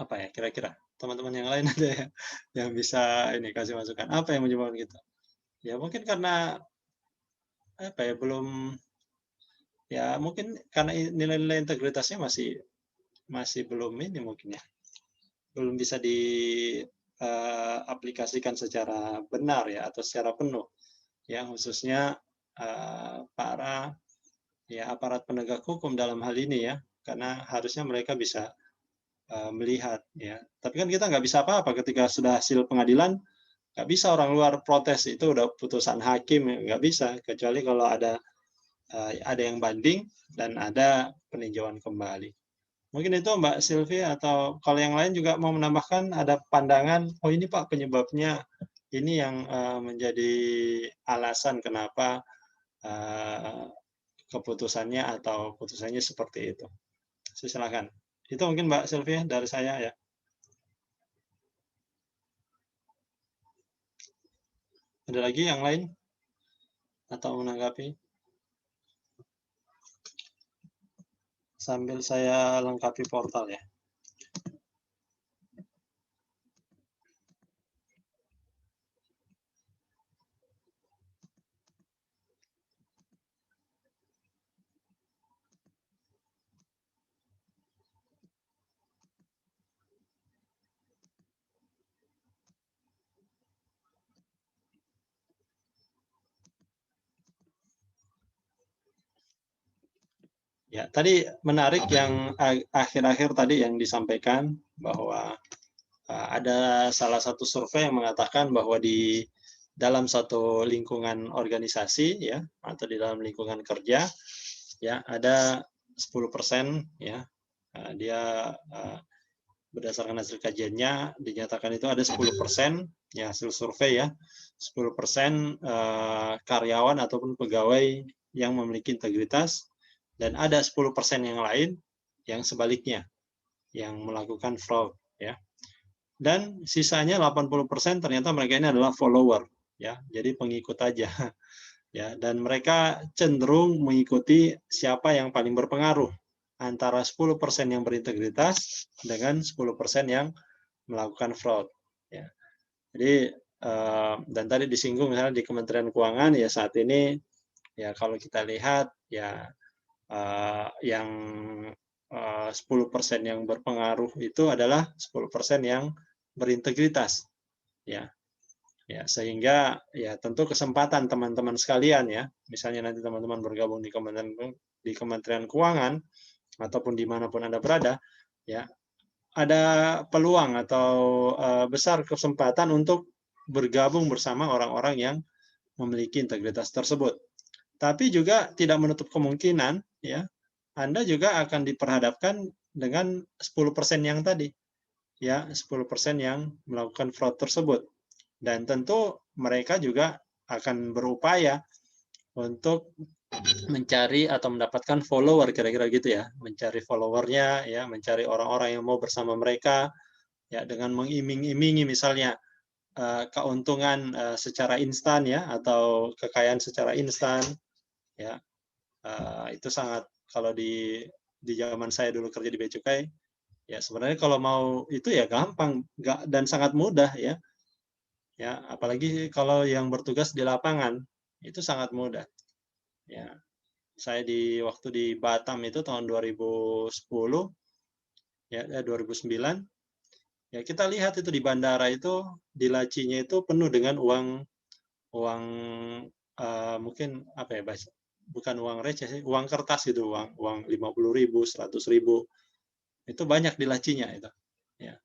apa ya kira-kira teman-teman yang lain ada ya yang bisa ini kasih masukan apa yang menyebabkan gitu? Ya mungkin karena apa ya, belum ya mungkin karena nilai-nilai integritasnya masih belum ini mungkin ya, belum bisa diaplikasikan secara benar ya atau secara penuh ya, khususnya para ya aparat penegak hukum dalam hal ini ya, karena harusnya mereka bisa melihat ya. Tapi kan kita nggak bisa apa-apa ketika sudah hasil pengadilan, nggak bisa orang luar protes, itu udah putusan hakim, nggak bisa, kecuali kalau ada yang banding dan ada peninjauan kembali. Mungkin itu Mbak Sylvia, atau kalau yang lain juga mau menambahkan ada pandangan, oh ini Pak penyebabnya ini yang menjadi alasan kenapa keputusannya atau putusannya seperti itu. Silakan. Itu mungkin Mbak Sylvia dari saya ya. Ada lagi yang lain atau menanggapi? Sambil saya lengkapi portal ya. Ya, tadi menarik yang akhir-akhir tadi yang disampaikan bahwa ada salah satu survei yang mengatakan bahwa di dalam satu lingkungan organisasi ya atau di dalam lingkungan kerja ya ada 10% ya dia berdasarkan hasil kajiannya dinyatakan itu ada 10% ya hasil survei ya 10% karyawan ataupun pegawai yang memiliki integritas, dan ada 10% yang lain yang sebaliknya yang melakukan fraud ya. Dan sisanya 80% ternyata mereka ini adalah follower ya. Jadi pengikut aja. Ya, dan mereka cenderung mengikuti siapa yang paling berpengaruh antara 10% yang berintegritas dengan 10% yang melakukan fraud ya. Jadi dan tadi disinggung misalnya di Kementerian Keuangan ya saat ini ya kalau kita lihat ya yang 10% yang berpengaruh itu adalah 10% yang berintegritas ya. Ya, sehingga ya tentu kesempatan teman-teman sekalian ya, misalnya nanti teman-teman bergabung di Kementerian Keuangan ataupun dimanapun Anda berada, ya ada peluang atau besar kesempatan untuk bergabung bersama orang-orang yang memiliki integritas tersebut. Tapi juga tidak menutup kemungkinan ya Anda juga akan diperhadapkan dengan 10% yang tadi ya, 10% yang melakukan fraud tersebut. Dan tentu mereka juga akan berupaya untuk mencari atau mendapatkan follower, kira-kira gitu ya, mencari followernya, ya, mencari orang-orang yang mau bersama mereka, ya, dengan mengiming-imingi misalnya keuntungan secara instan, ya, atau kekayaan secara instan, ya. Itu sangat, kalau di zaman saya dulu kerja di Bea Cukai, ya sebenarnya kalau mau itu ya gampang, dan sangat mudah, ya. Ya, apalagi kalau yang bertugas di lapangan, itu sangat mudah. Ya, saya waktu di Batam itu tahun 2010, ya, 2009, ya kita lihat itu di bandara itu, di lacinya itu penuh dengan uang mungkin apa ya, bukan uang receh sih, uang kertas gitu, uang 50.000, 100.000, itu banyak di lacinya itu. Ya.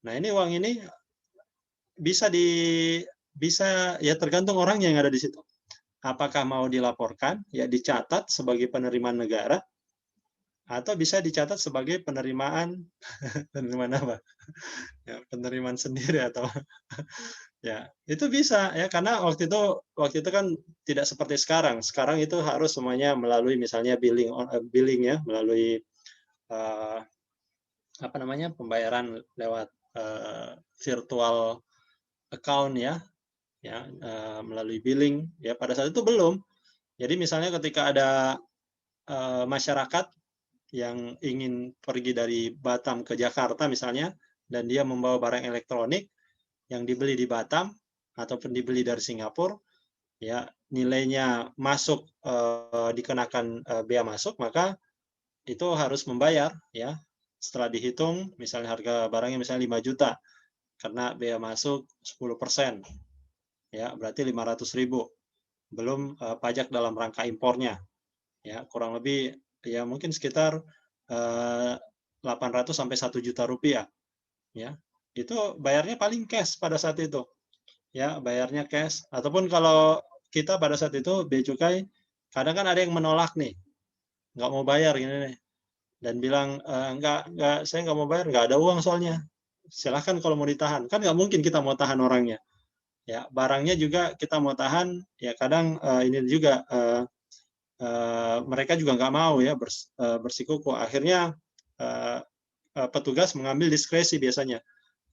Nah, ini uang ini bisa ya tergantung orangnya yang ada di situ. Apakah mau dilaporkan, ya dicatat sebagai penerimaan negara, atau bisa dicatat sebagai penerimaan apa? Ya, penerimaan sendiri atau ya, itu bisa ya, karena waktu itu kan tidak seperti sekarang. Sekarang itu harus semuanya melalui misalnya billing ya, melalui apa namanya, pembayaran lewat virtual account ya, melalui billing ya. Pada saat itu belum. Jadi misalnya ketika ada masyarakat yang ingin pergi dari Batam ke Jakarta misalnya, dan dia membawa barang elektronik yang dibeli di Batam ataupun dibeli dari Singapura, ya nilainya masuk, dikenakan bea masuk, maka itu harus membayar, ya. Setelah dihitung, misalnya harga barangnya misalnya 5 juta, karena bea masuk 10%, ya berarti 500.000, belum pajak dalam rangka impornya, ya kurang lebih ya mungkin sekitar 800 sampai 1 juta rupiah, ya. Itu bayarnya paling cash pada saat itu, ya, bayarnya cash. Ataupun kalau kita pada saat itu Bea Cukai, kadang kan ada yang menolak nih, nggak mau bayar gini nih, dan bilang enggak, saya nggak mau bayar, nggak ada uang soalnya. Silahkan kalau mau ditahan, kan nggak mungkin kita mau tahan orangnya, ya. Barangnya juga kita mau tahan, ya kadang ini juga mereka juga nggak mau ya, bersikuku. Akhirnya petugas mengambil diskresi biasanya.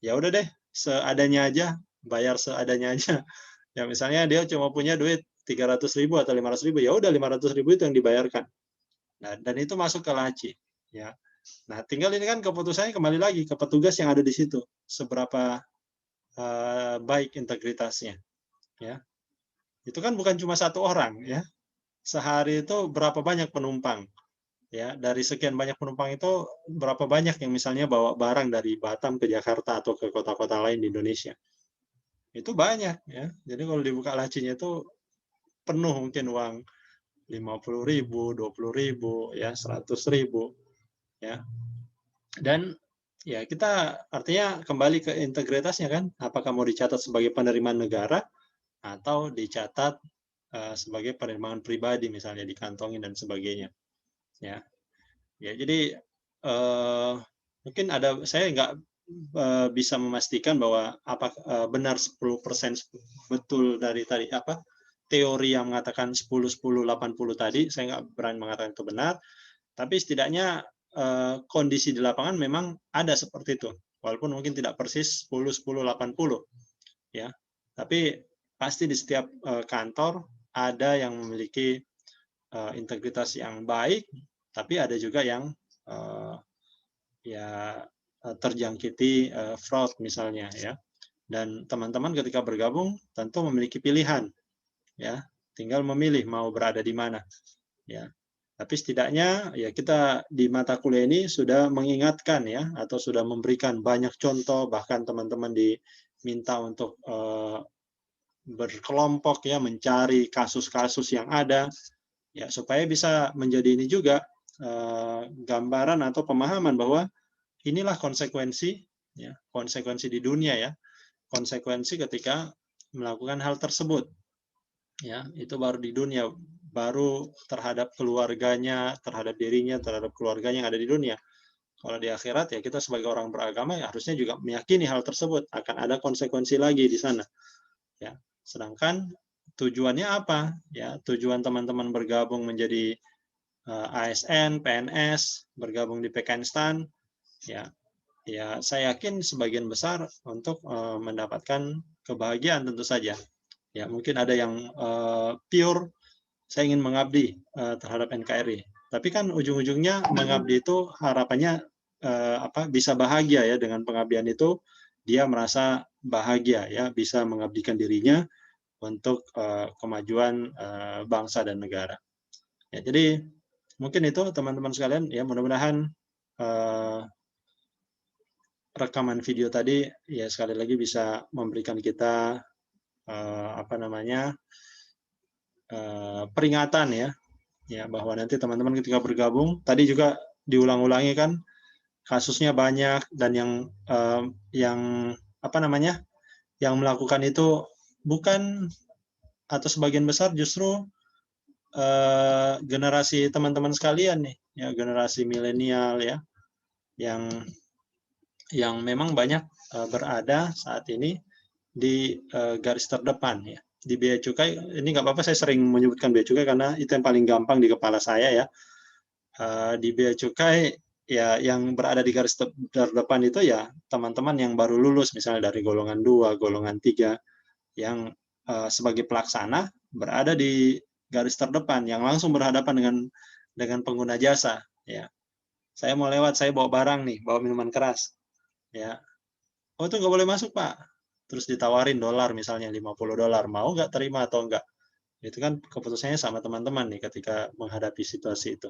Ya udah deh, seadanya aja, bayar seadanya aja. Ya misalnya dia cuma punya duit 300.000 atau 500.000, ya udah 500.000 itu yang dibayarkan. Nah, dan itu masuk ke laci, ya. Nah, tinggal ini kan keputusannya kembali lagi ke petugas yang ada di situ, seberapa baik integritasnya, ya. Itu kan bukan cuma satu orang, ya. Sehari itu berapa banyak penumpang, ya. Dari sekian banyak penumpang itu berapa banyak yang misalnya bawa barang dari Batam ke Jakarta atau ke kota-kota lain di Indonesia. Itu banyak, ya. Jadi kalau dibuka lacinya itu penuh, mungkin uang 50.000, 20.000, ya 100.000, ya. Dan ya kita artinya kembali ke integritasnya kan, apakah mau dicatat sebagai penerimaan negara atau dicatat sebagai penerimaan pribadi, misalnya dikantongin dan sebagainya, ya. Ya jadi mungkin saya nggak bisa memastikan bahwa apakah benar 10% betul dari tadi apa teori yang mengatakan 10-10-80 tadi. Saya nggak berani mengatakan itu benar, tapi setidaknya kondisi di lapangan memang ada seperti itu, walaupun mungkin tidak persis 10-10-80, ya. Tapi pasti di setiap kantor ada yang memiliki integritas yang baik, tapi ada juga yang ya terjangkiti fraud misalnya, ya. Dan teman-teman ketika bergabung tentu memiliki pilihan, ya, tinggal memilih mau berada di mana, ya. Tapi setidaknya ya kita di mata kuliah ini sudah mengingatkan, ya, atau sudah memberikan banyak contoh, bahkan teman-teman diminta untuk berkelompok, ya, mencari kasus-kasus yang ada, ya, supaya bisa menjadi ini juga gambaran atau pemahaman bahwa inilah konsekuensi, ya, konsekuensi di dunia, ya, konsekuensi ketika melakukan hal tersebut, ya. Itu baru di dunia, baru terhadap keluarganya, terhadap dirinya, terhadap keluarganya yang ada di dunia. Kalau di akhirat, ya kita sebagai orang beragama ya harusnya juga meyakini hal tersebut akan ada konsekuensi lagi di sana, ya. Sedangkan tujuannya apa? Ya, tujuan teman-teman bergabung menjadi ASN, PNS, bergabung di PKN STAN, ya saya yakin sebagian besar untuk mendapatkan kebahagiaan tentu saja. Ya, mungkin ada yang pure saya ingin mengabdi terhadap NKRI. Tapi kan ujung-ujungnya mengabdi itu harapannya bisa bahagia ya, dengan pengabdian itu dia merasa bahagia ya, bisa mengabdikan dirinya untuk kemajuan bangsa dan negara. Ya, jadi mungkin itu teman-teman sekalian ya, mudah-mudahan rekaman video tadi ya sekali lagi bisa memberikan kita peringatan ya bahwa nanti teman-teman ketika bergabung, tadi juga diulang-ulangi kan kasusnya banyak, dan yang melakukan itu bukan, atau sebagian besar justru generasi teman-teman sekalian nih ya, generasi milenial ya, yang memang banyak berada saat ini di garis terdepan ya. Di bea cukai, ini nggak apa-apa saya sering menyebutkan bea cukai karena itu yang paling gampang di kepala saya ya. Di bea cukai ya, yang berada di garis terdepan itu ya teman-teman yang baru lulus misalnya dari golongan 2, golongan 3, yang sebagai pelaksana berada di garis terdepan, yang langsung berhadapan dengan pengguna jasa ya. Saya mau lewat, saya bawa barang nih, bawa minuman keras ya. Oh, itu nggak boleh masuk, Pak. Terus ditawarin dolar misalnya $50, mau nggak terima atau enggak? Itu kan keputusannya sama teman-teman nih ketika menghadapi situasi itu.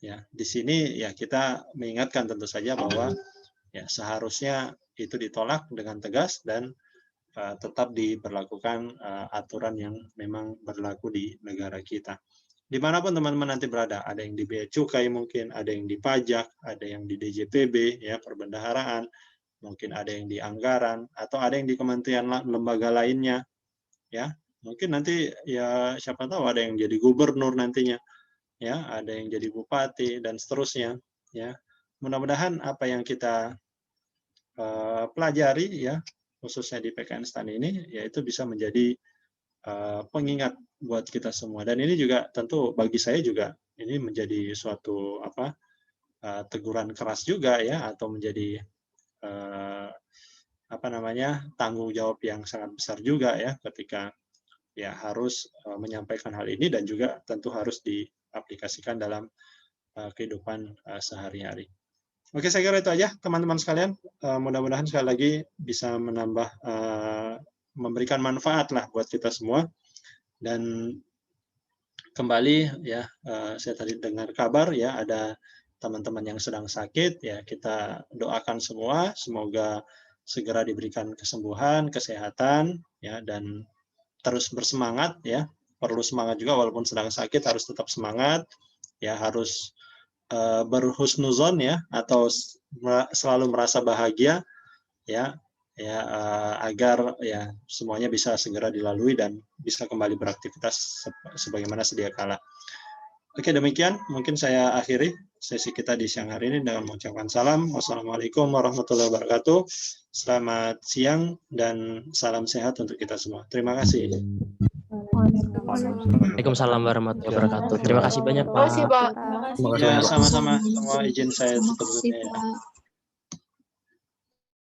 Ya, di sini ya kita mengingatkan tentu saja bahwa ya seharusnya itu ditolak dengan tegas dan tetap diberlakukan aturan yang memang berlaku di negara kita. Dimanapun teman-teman nanti berada, ada yang di bea cukai mungkin, ada yang di pajak, ada yang di DJPB ya, perbendaharaan, mungkin ada yang di anggaran, atau ada yang di kementerian lembaga lainnya ya. Mungkin nanti ya siapa tahu ada yang jadi gubernur nantinya ya, ada yang jadi bupati dan seterusnya ya. Mudah-mudahan apa yang kita pelajari ya, khususnya di PKN STAN ini, yaitu bisa menjadi pengingat buat kita semua. Dan ini juga tentu bagi saya juga ini menjadi suatu teguran keras juga ya, atau menjadi tanggung jawab yang sangat besar juga ya, ketika ya harus menyampaikan hal ini dan juga tentu harus diaplikasikan dalam kehidupan sehari-hari. Oke, saya kira itu aja teman-teman sekalian. Mudah-mudahan sekali lagi bisa menambah memberikan manfaat lah buat kita semua. Dan kembali ya, saya tadi dengar kabar ya ada teman-teman yang sedang sakit ya, kita doakan semua semoga segera diberikan kesembuhan, kesehatan ya, dan terus bersemangat ya. Perlu semangat juga walaupun sedang sakit, harus tetap semangat ya, harus berhusnuzon ya, atau selalu merasa bahagia ya, agar ya semuanya bisa segera dilalui dan bisa kembali beraktivitas sebagaimana sedia kala. Oke, demikian mungkin saya akhiri sesi kita di siang hari ini dengan mengucapkan salam. Wassalamualaikum warahmatullahi wabarakatuh. Selamat siang dan salam sehat untuk kita semua. Terima kasih. Waalaikumsalam warahmatullahi wabarakatuh. Terima kasih banyak, Pak. Terima kasih, Pak. Ya, sama-sama. Semua izin saya tutup.